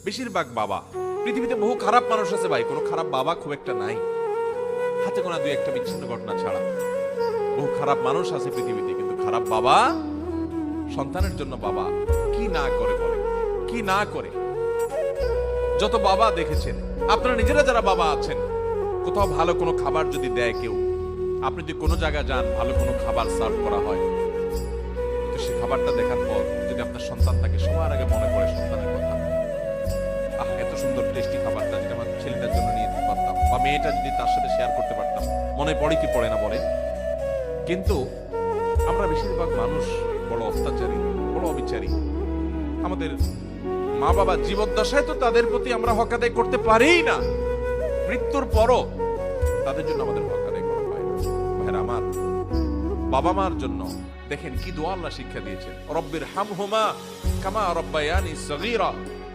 বেশিরভাগ বাবা, পৃথিবীতে বহু খারাপ মানুষ আছে ভাই, কোনো খারাপ বাবা খুব একটা নাই, হাতে গোনা দুই একটা বিচ্ছিন্ন ঘটনা ছাড়া। বহু খারাপ মানুষ আছে পৃথিবীতে, কিন্তু খারাপ বাবা, সন্তানের জন্য বাবা কি না করে বলে, কি না করে। যত বাবা দেখেছেন, আপনারা নিজেরা যারা বাবা আছেন, কোথাও ভালো কোনো খাবার যদি দেয় কেউ, আপনি যদি কোনো জায়গায় যান, ভালো কোনো খাবার সার্ভ করা হয়, তো সেই খাবারটা দেখার পর যদি আপনার সন্তান থাকে, সবার আগে মনে পড়ে সন্তানের কথা। এত সুন্দর টেস্টি খাবারটা যদি আমার ছেলেটার জন্য নিয়ে যেতে পারতাম, বা মেয়েটা যদি তার সাথে শেয়ার করতে পারতাম, মনে পড়ে কি পড়ে না বলে। কিন্তু আমরা বেশিরভাগ মানুষ বড় অত্যাচারী, বড় অবিচারী। আমাদের মা বাবা জীবদ্দশায় তো তাদের প্রতি আমরা হক আদায় করতে পারিই না, মৃত্যুর পরও তাদের জন্য আমাদের হক আদায় করা হয় না। ভাইরা আমার, বাবা মার জন্য দেখেন কি দোয়া আল্লাহ শিক্ষা দিয়েছেন, রব্বির হামহুমা কামা রব্বায়ানি সগীরা।